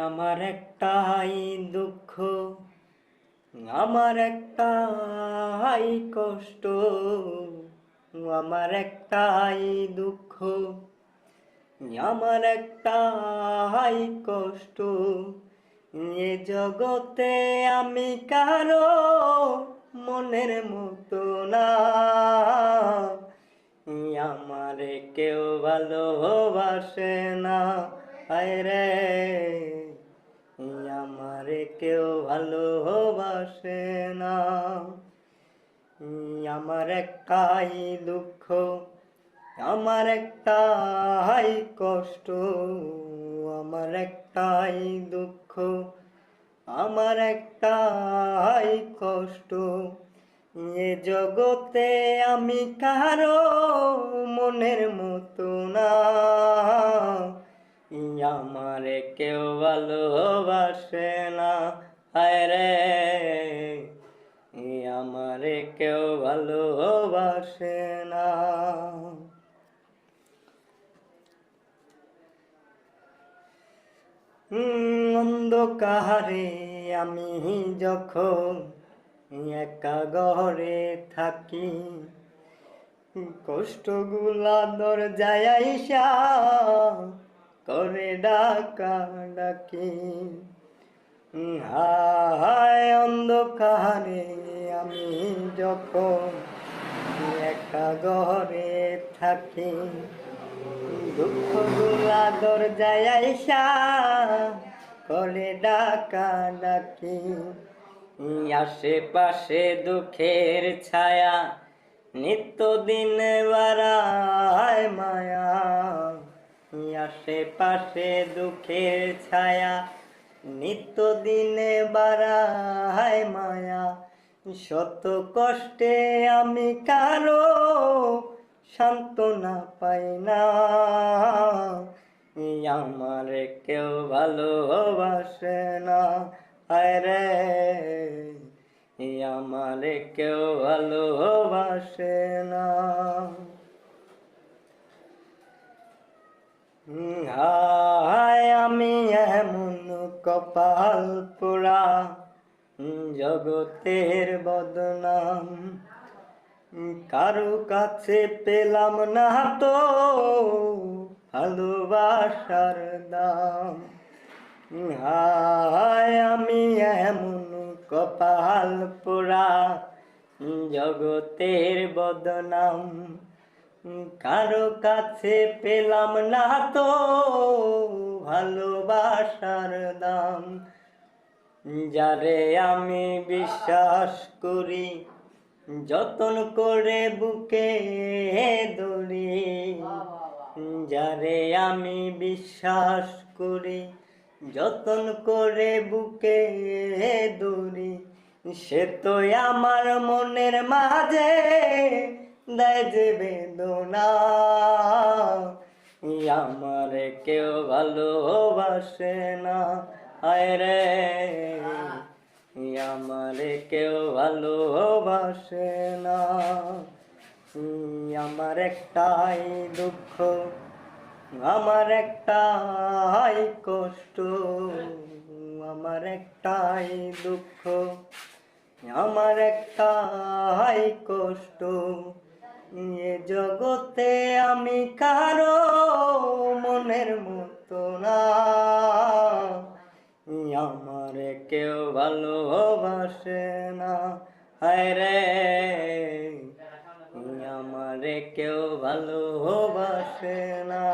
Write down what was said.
আমার একটাই দুঃখ, আমার একটাই কষ্ট, আমার একটাই দুঃখ, আমার একটাই কষ্ট। এ জগতে আমি কারো মনের মতো না, আমারে কেউ ভালোবাসে না। হায় রে, আমারে কেউ ভালোবাসে না। আমার একটাই দুঃখ, আমার একটাই কষ্ট, আমার একটাই দুঃখ, আমার একটাই কষ্ট। এ জগতে আমি কারো মনের মতো না, আমারে কেউ ভালোবাসে না। হায় রে, আমারে কেউ ভালোবাসে না। অন্ধকারে আমি যখন একা ঘরে থাকি, কষ্টগুলা দরজায় আইসা করে ডাকা ডাকি। হায় অন্ধকারে আমি যখন একা ঘরে থাকি, দুঃখগুলা দরজায় আইসা করে ডাকা ডাকি। আশেপাশে দুঃখের ছায়া নিত্যদিন বাড়ায় মায়া, আশেপাশে দুঃখের ছায়া নিত্যদিনে বাড়ায় মায়া। শত কষ্টে আমি কারো সান্ত্বনা পাই না, আমারে কেউ ভালোবাসে না। হায় রে, আমারে কেউ ভালোবাসে না। হায় আমি এমন কপাল পোড়া, জগতের বদনাম, কারো কাছে পেলাম না তো ভালোবাসার দাম। হায় আমি এমন কপাল পোড়া, জগতের বদনাম, কারো কাছে পেলাম না তো ভালোবাসার দাম। যারে আমি বিশ্বাস করি, যতন করে বুকে ধরি, যারে আমি বিশ্বাস করি, যতন করে বুকে ধরি, সে তো আমার মনের মাঝে দেয় যে বেদনা, আমারে কেউ ভালোবাসে না। হায় রে, আমারে কেউ ভালোবাসে না। আমার একটাই দুঃখ, আমার একটাই কষ্ট, আমার একটাই দুঃখ, আমার একটাই কষ্ট। এ জগতে আমি কারো মনের মতো না, আমারে কেউ ভালোবাসে না। হায় রে, আমারে কেউ ভালোবাসে না।